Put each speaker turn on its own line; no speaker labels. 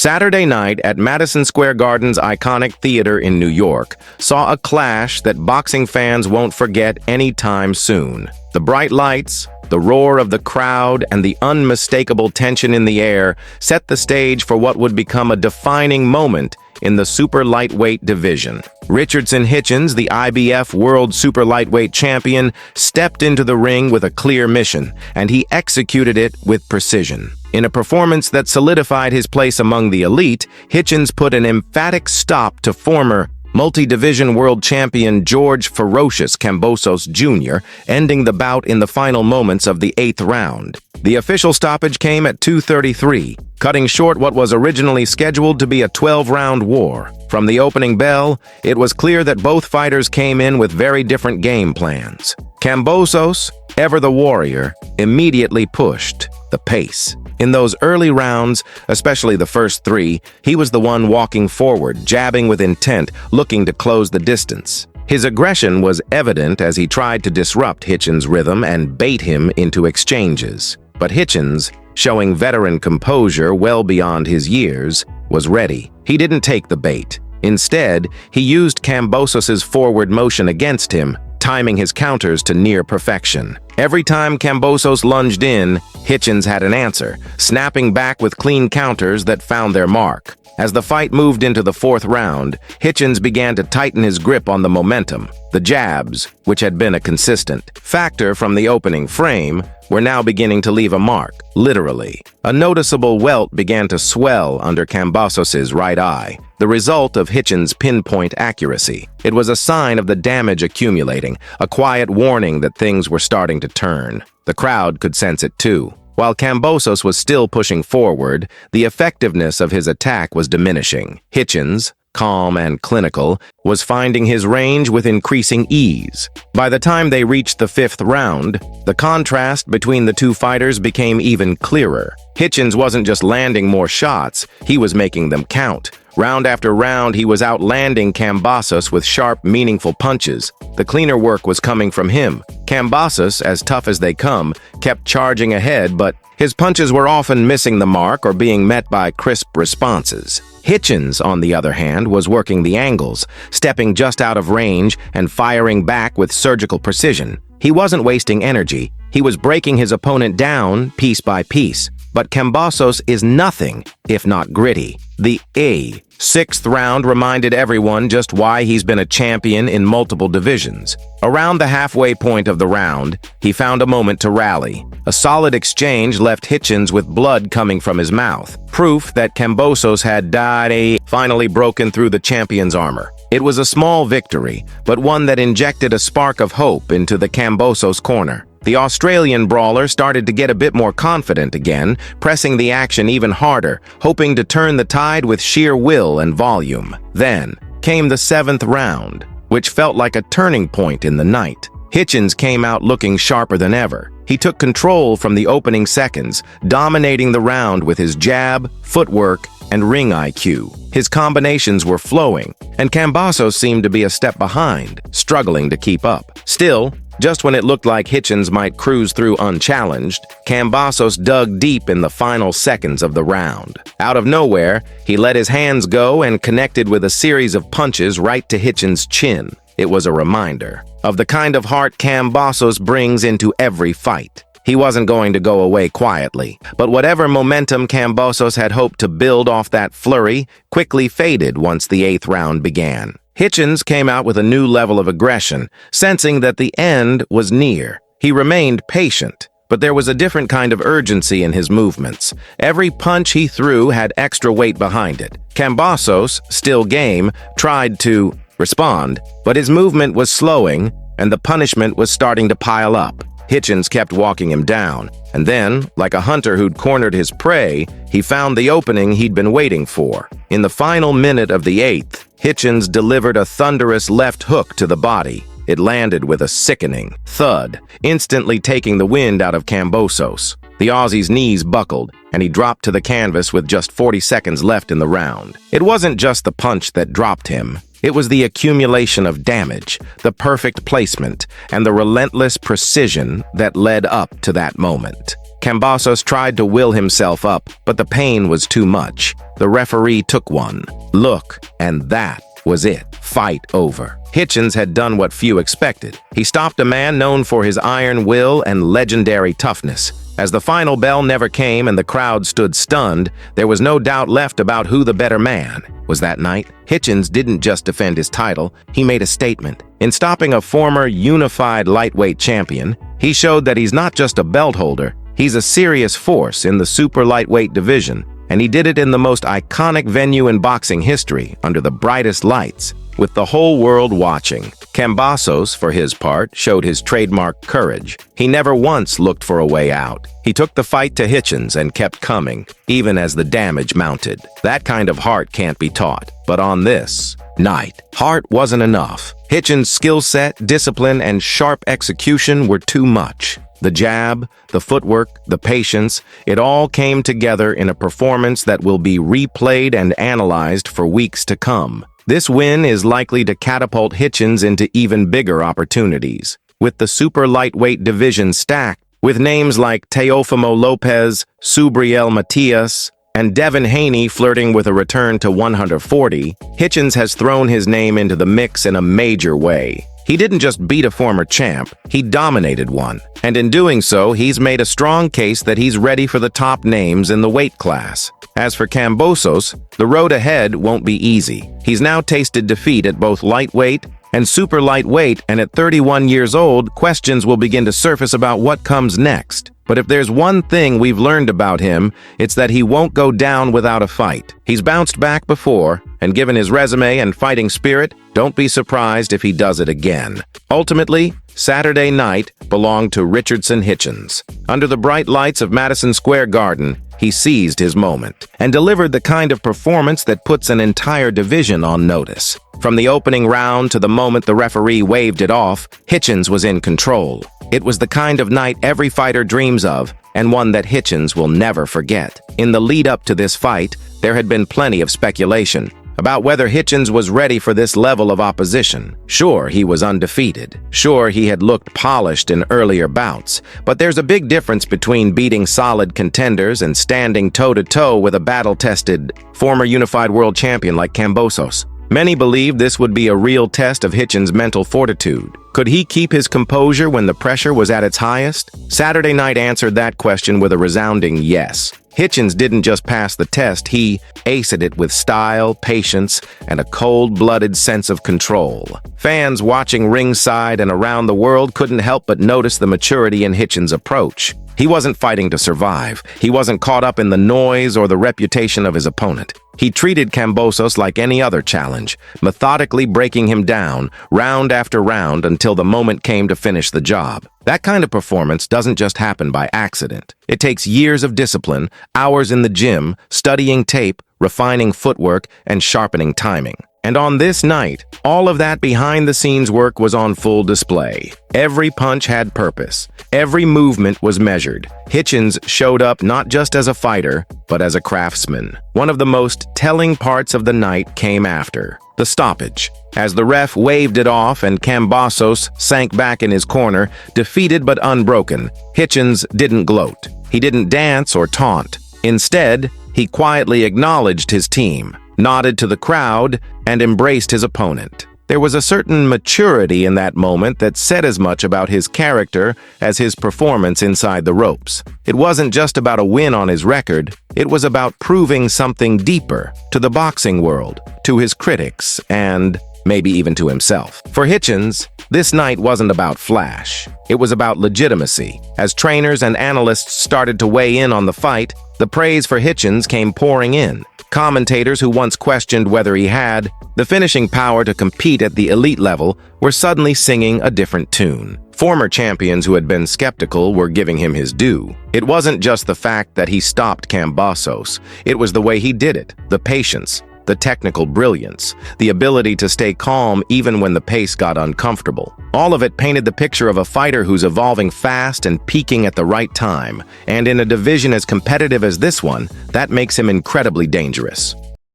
Saturday night at Madison Square Garden's iconic theater in New York saw a clash that boxing fans won't forget anytime soon. The bright lights, the roar of the crowd, and the unmistakable tension in the air set the stage for what would become a defining moment in the super lightweight division. Richardson Hitchins, the IBF World Super Lightweight Champion, stepped into the ring with a clear mission, and he executed it with precision. In a performance that solidified his place among the elite, Hitchins put an emphatic stop to former multi-division world champion George Ferocious Kambosos Jr., ending the bout in the final moments of the 8th round. The official stoppage came at 2:33, cutting short what was originally scheduled to be a 12-round war. From the opening bell, it was clear that both fighters came in with very different game plans. Kambosos, ever the warrior, immediately pushed the pace. In those early rounds, especially the first 3, he was the one walking forward, jabbing with intent, looking to close the distance. His aggression was evident as he tried to disrupt Hitchins' rhythm and bait him into exchanges. But Hitchins, showing veteran composure well beyond his years, was ready. He didn't take the bait. Instead, he used Kambosos' forward motion against him, timing his counters to near perfection. Every time Kambosos lunged in, Hitchins had an answer, snapping back with clean counters that found their mark. As the fight moved into the 4th round, Hitchins began to tighten his grip on the momentum. The jabs, which had been a consistent factor from the opening frame, were now beginning to leave a mark, literally. A noticeable welt began to swell under Kambosos' right eye, the result of Hitchins' pinpoint accuracy. It was a sign of the damage accumulating, a quiet warning that things were starting to turn. The crowd could sense it too. While Kambosos was still pushing forward, the effectiveness of his attack was diminishing. Hitchins, calm and clinical, was finding his range with increasing ease. By the time they reached the 5th round, the contrast between the two fighters became even clearer. Hitchins wasn't just landing more shots, he was making them count. Round after round, he was outlanding Kambosos with sharp, meaningful punches. The cleaner work was coming from him. Kambosos, as tough as they come, kept charging ahead, but his punches were often missing the mark or being met by crisp responses. Hitchins, on the other hand, was working the angles, stepping just out of range and firing back with surgical precision. He wasn't wasting energy. He was breaking his opponent down piece by piece. But Kambosos is nothing if not gritty. The 6th round reminded everyone just why he's been a champion in multiple divisions. Around the halfway point of the round, he found a moment to rally. A solid exchange left Hitchins with blood coming from his mouth, proof that Kambosos had finally broken through the champion's armor. It was a small victory, but one that injected a spark of hope into the Kambosos corner. The Australian brawler started to get a bit more confident again, pressing the action even harder, hoping to turn the tide with sheer will and volume. Then came the 7th round, which felt like a turning point in the night. Hitchins came out looking sharper than ever. He took control from the opening seconds, dominating the round with his jab, footwork, and ring IQ. His combinations were flowing, and Kambosos seemed to be a step behind, struggling to keep up. Still, just when it looked like Hitchins might cruise through unchallenged, Kambosos dug deep in the final seconds of the round. Out of nowhere, he let his hands go and connected with a series of punches right to Hitchins' chin. It was a reminder of the kind of heart Kambosos brings into every fight. He wasn't going to go away quietly, but whatever momentum Kambosos had hoped to build off that flurry quickly faded once the 8th round began. Hitchins came out with a new level of aggression, sensing that the end was near. He remained patient, but there was a different kind of urgency in his movements. Every punch he threw had extra weight behind it. Kambosos, still game, tried to respond, but his movement was slowing, and the punishment was starting to pile up. Hitchins kept walking him down, and then, like a hunter who'd cornered his prey, he found the opening he'd been waiting for. In the final minute of the 8th, Hitchins delivered a thunderous left hook to the body. It landed with a sickening thud, instantly taking the wind out of Kambosos. The Aussie's knees buckled, and he dropped to the canvas with just 40 seconds left in the round. It wasn't just the punch that dropped him. It was the accumulation of damage, the perfect placement, and the relentless precision that led up to that moment. Kambosos tried to will himself up, but the pain was too much. The referee took one look, and that was it. Fight over. Hitchins had done what few expected. He stopped a man known for his iron will and legendary toughness. As the final bell never came and the crowd stood stunned, there was no doubt left about who the better man was that night. Hitchins didn't just defend his title, he made a statement. In stopping a former unified lightweight champion, he showed that he's not just a belt holder, he's a serious force in the super lightweight division, and he did it in the most iconic venue in boxing history, under the brightest lights, with the whole world watching. Kambosos, for his part, showed his trademark courage. He never once looked for a way out. He took the fight to Hitchins and kept coming, even as the damage mounted. That kind of heart can't be taught. But on this night, heart wasn't enough. Hitchins' skill set, discipline, and sharp execution were too much. The jab, the footwork, the patience, it all came together in a performance that will be replayed and analyzed for weeks to come. This win is likely to catapult Hitchins into even bigger opportunities. With the super lightweight division stacked, with names like Teofimo Lopez, Subriel Matias, and Devin Haney flirting with a return to 140, Hitchins has thrown his name into the mix in a major way. He didn't just beat a former champ, he dominated one. And in doing so, he's made a strong case that he's ready for the top names in the weight class. As for Kambosos, the road ahead won't be easy. He's now tasted defeat at both lightweight and super lightweight, and at 31 years old, questions will begin to surface about what comes next. But if there's one thing we've learned about him, it's that he won't go down without a fight. He's bounced back before, and given his resume and fighting spirit, don't be surprised if he does it again. Ultimately, Saturday night belonged to Richardson Hitchins. Under the bright lights of Madison Square Garden, he seized his moment and delivered the kind of performance that puts an entire division on notice. From the opening round to the moment the referee waved it off, Hitchins was in control. It was the kind of night every fighter dreams of, and one that Hitchins will never forget. In the lead-up to this fight, there had been plenty of speculation about whether Hitchins was ready for this level of opposition. Sure, he was undefeated. Sure, he had looked polished in earlier bouts. But there's a big difference between beating solid contenders and standing toe-to-toe with a battle-tested, former unified world champion like Kambosos. Many believe this would be a real test of Hitchins' mental fortitude. Could he keep his composure when the pressure was at its highest? Saturday night answered that question with a resounding yes. Hitchins didn't just pass the test, he aced it with style, patience, and a cold-blooded sense of control. Fans watching ringside and around the world couldn't help but notice the maturity in Hitchins' approach. He wasn't fighting to survive. He wasn't caught up in the noise or the reputation of his opponent. He treated Kambosos like any other challenge, methodically breaking him down, round after round, until the moment came to finish the job. That kind of performance doesn't just happen by accident. It takes years of discipline, hours in the gym, studying tape, refining footwork, and sharpening timing. And on this night, all of that behind-the-scenes work was on full display. Every punch had purpose. Every movement was measured. Hitchins showed up not just as a fighter, but as a craftsman. One of the most telling parts of the night came after the stoppage. As the ref waved it off and Kambosos sank back in his corner, defeated but unbroken, Hitchins didn't gloat. He didn't dance or taunt. Instead, he quietly acknowledged his team, nodded to the crowd, and embraced his opponent. There was a certain maturity in that moment that said as much about his character as his performance inside the ropes. It wasn't just about a win on his record, it was about proving something deeper to the boxing world, to his critics, and maybe even to himself. For Hitchins, this night wasn't about flash. It was about legitimacy. As trainers and analysts started to weigh in on the fight, the praise for Hitchins came pouring in. Commentators who once questioned whether he had the finishing power to compete at the elite level were suddenly singing a different tune. Former champions who had been skeptical were giving him his due. It wasn't just the fact that he stopped Kambosos. It was the way he did it, the patience, the technical brilliance, the ability to stay calm even when the pace got uncomfortable. All of it painted the picture of a fighter who's evolving fast and peaking at the right time. And in a division as competitive as this one, that makes him incredibly dangerous.